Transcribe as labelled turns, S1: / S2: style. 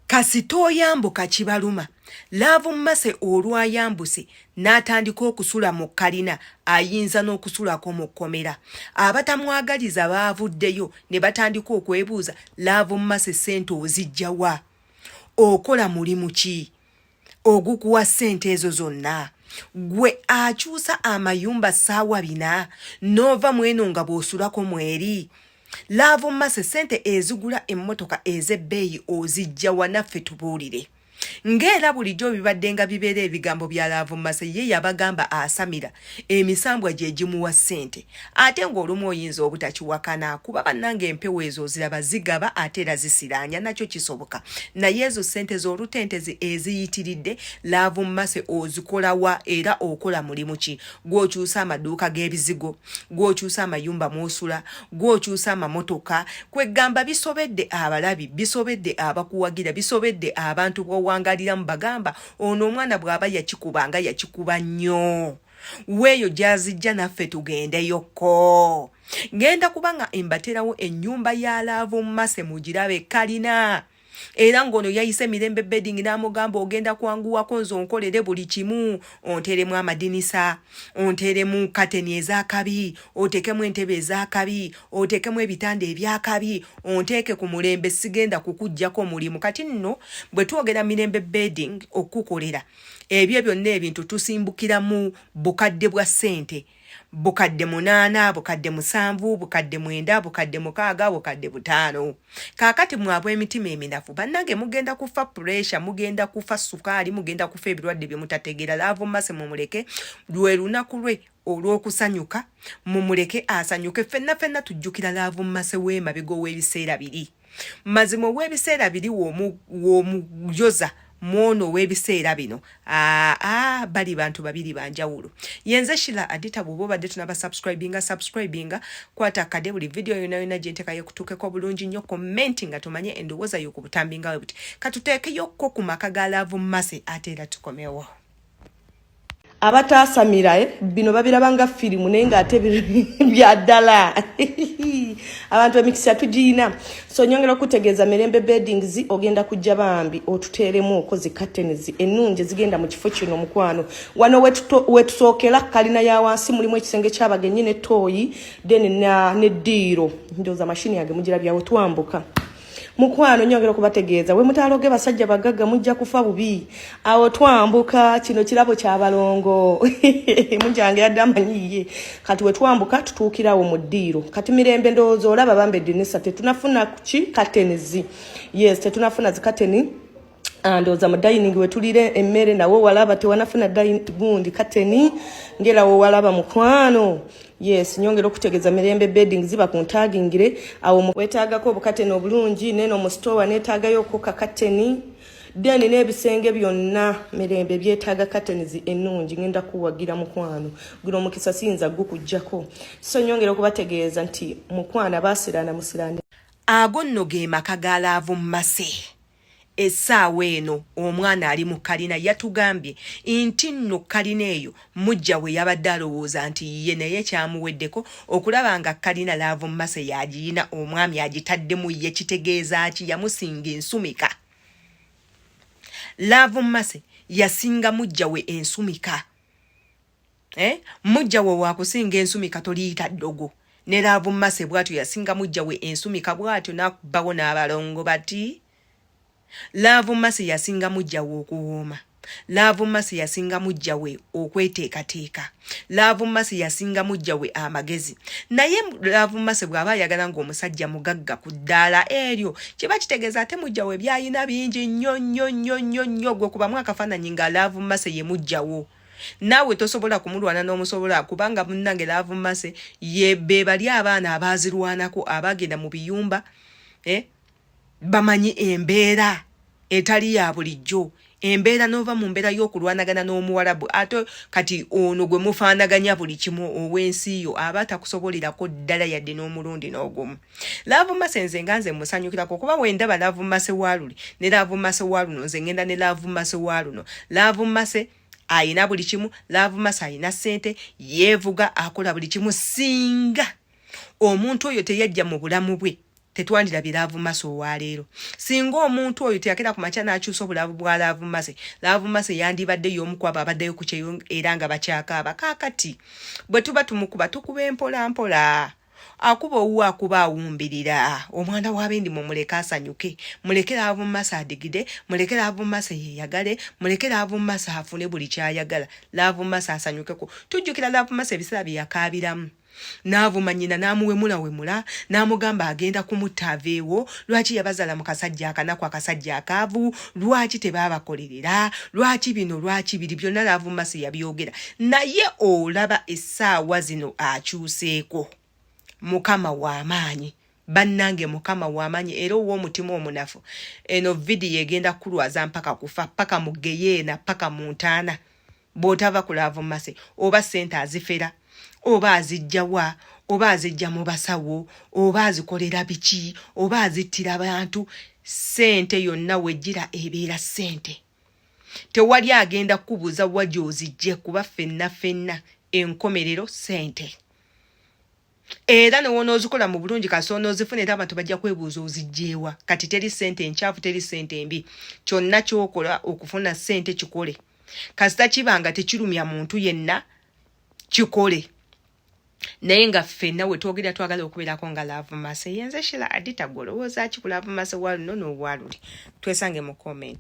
S1: Kasito yambuka kibaluma. Laavu Mmase olwayambuse n'atandika okusula mu kalina ayinza n'okusulako mu kkomera. Abatamwagaliza baavuddeyo ne batandika okwebuuza Laavu Mmase ssente ozijja wa? Okola mulimu ki? Ogukuwa ssente ezo zonna? Gwe akyusa amayumba ssaawa 4 n'ova mweno nga bw'osulako mweri. Laavu Mmase ssente ezigula emmotoka ez'ebbeeyi ozijja wa naffe tubuulire. Ng'era bulijjo bibadde nga bibeera ebigambo bya Laavu Mmase ye yabagamba asamira emisambwa gye gimuwa ssente. Ate ng'olumu oyinza obutakiwakana kuba bannange empewo ezo ziraba zigaba ate era zisiraanya nakyo kisoboka. Naye ezo ssente z'olutentezi eziyitiridde Laavu Mmase ozikola wa era okola mulimu ki? Gw'okyusa amaduuka g'ebizigo, gw'okyusa amayumba mw'osula, gw'okyusa amamotoka, kwegamba bisobedde abalabi, bisobedde abakuwagira, bisobedde abantu bw'owangalira mu bagamba ono omwana bw'aba yakikubanga yakikuba nnyo. Weeyo gyazijja naffe tugendeyokko. Ngenda kubanga embaterawo ennyumba ya Laavu Mmase mugirabe kalina. Era ng'ono yayise Mirembe Bedding n'amugamba ogenda kwanguwako nze onkolere buli kimu. Onteremu amadinisa, onteremu kateni ez'akabi, otekemu entebe ez'akabi, otekemu ebitanda ebyakabi, onteeke ku mulembe sigenda kukuggyako mulimu. Kati nno bwe twogera Mirembe Bedding okukolera ebyo byonna ebintu tusimbukira mu bukadde bwa ssente. Bukadde 8, bukadde 7, bukadde 9, bukadde 6, bukadde 5. Kaakati mwabwe emitima eminafu bannange mugenda kufa pressure, mugenda kufa sukaali, mugenda kufa ebirwadde bye mutategeera. Laavu Mmase mumuleke lwe lunaku lwe olw'okusanyuka, mumuleke asanyuke. Ffenna tujjukira Laavu Mmase w'emabega w'ebiseera 2. Mazima w'ebiseera 2 w'omuyoza mwono w'ebiseera bino. Bali bantu babiri banjawulo. Yenze Shila Adita bw'oba obadde tunaba subscribinga kwata akade buli video yonna gye nteekayo kutuukeko bulungi nnyo, commenti nga tumanye endowooza yo ku butambi nga bwe buti. Katuteekeyokko ku maka ga Laavu Mmase ate era tukomewo.
S2: Abatasamira bino babirabanga firimu naye ng'ate bya ddala. Abantu emikisa tugiina. So nyongera okutegeeza Mirembe Beddings ogenda kujja bambi otuteeremu okozi curtains ennungi zigenda mu kifo kino mukwano. Wano wetusookera kalina ya wansi mulimu ekisenge ky'abagenyi ne tooyi ne ddiiro. Ndowooza mashini yange mugirabyawo twambuka. Mukwano nyongera kubategeeza we mutaloge basajja bagagga mujja kufa bubi. Awo twambuka kino kirabo kyabalongo. Munjange yadde amanyiye. Kati we twambuka tutuukirawo mu ddiiro. Kati Mirembe ndowooza olaba bambedde nessa tetunafuna ki curtains. Yes, tetunafuna zi curtain. Ndowooza mu dining we tulire emmere nawo walaba tewanafuna gundi curtain ngera wo walaba mukwano. Yes, nyongera okutegeeza Mirembe Bedding ziba ku ntagingire awo wetaagako obukateni obulungi neno mu store neetaagayo ko kakateni deni n'ebisenge byonna Mirembe byetaaga curtains ennungi ngenda kuwagira mukwano guno mukisa sinza gukujjako. So nyongera okubategeeza nti mukwana basirana musirande.
S1: Ago nno ge maka ga Laavu Mmase. Essaawa eno omwana ali mu kalina yatugambye nti nno kalina eyo mujja we yabadde alowooza nti ye naye kyamuweddeko okulaba nga kalina Laavu Mmase yagiyina omwami agitaddemu ye kitegeeza ki yamusinga ensumika. Laavu Mmase yasinga mujja we ensumika. Mujja we wakusinga ensumika toliyita ddogo. Ne Laavu Mmase bw'atyo yasinga mujja we ensumika bw'atyo n'akubawo n'abalongo bati. Laavu Mmase yasinga mujja we okuwooma. Laavu Mmase yasinga mujja we okweteekateeka. Laavu Mmase yasinga mujja we amagezi. Naye Laavu Mmase bw'aba ayagala ng'omusajja mugagga ku ddaala eryo kiba kitegeeza ate mujja we byayina bingi nnyo gwe kubamu akafaananyi nga Laavu Mmase ye mujja wo. Naawe tosobola kumulwana n'omusobola kubanga munnange Laavu Mmase ye be bali abaana abaazirwanako abagenda mu biyumba bamanyi embeera etali ya bulijjo. Embeera nova mu mbeera y'okulwanagana n'omuwalabu ate kati ono gwe mufaanaganya buli kimu ow'ensi yo aba takusobolerako ddala yadde n'omulundi n'ogumu. Laavu Mmase nze nga nze musanyukirako kuba wendaba Laavu Mmase waaluli ne Laavu Mmase waaluno nze ngenda ne Laavu Mmase waaluno. Laavu Mmase ayina buli kimu. Laavu Mmase ayina ssente yeevuga akola buli kimu singa omuntu oyo teyajja mu bulamu bwe tetwandirabye Love Mase owaleero. Singa omuntu oyo teyakera ku makya n'akyusa obulabu bwa Love Mase yandibadde y'omu ku abo abaddeyo ku kyeyo era nga bakyakaaba. Kaakati bwe tuba tumukuba tukuba empola mpola. Akuba owuwa akuba awumbirira. Omwana w'abendi mumuleke asanyuke. Muleke Love Mase adigide. Muleke Love Mase yeyagale. Muleke Love Mase afune buli kyayagala. Love Mase asanyukeko. Tujjukira Love Mase ebisera bye yakaabiramu. N'avuma nnyina n'amuwemula n'amugamba agenda kumutta aveewo. Lwaki yabazaala mu kasajja akanaku akasajja akaavu? Lwaki tebaabakolerera? Lwaki bino lwaki biri? Byonna Love Mase yabyogera. Naye olaba essaawa zino akyuseeko. Mukama w'amaanyi. Bannange Mukama w'amaanyi era ow'omutima omunafu. Eno vidiyo egenda kulwaza mpaka kufa, paka mu Geyeena, paka mu ntaana. Bw'otava ku Love Mase oba ssente azifera, oba azijjawa, oba azijja mu basawo, oba azikolera biki, oba azittira abantu. Ssente yonna wejjira ebeera ssente. Tewali agenda kubuuza wajja ozijje kuba ffenna enkomerero ssente. Era ne wonoozikola mu bulungi kasonoozifuna era abantu bajja kwebuuza ozijjeewa. Kati teri ssente enkyafu, teri ssente embi. Kyonna ky'okola okufuna ssente kikole. Kasita kibanga tekirumya muntu yenna kikole. Naye nga ffenna we twogera twagala okubeerako nga Love Mase. Yenze Sheila Adita gw'olowooza ki ku Love Mase wa luno n'obwa luli? Twesange mu comment.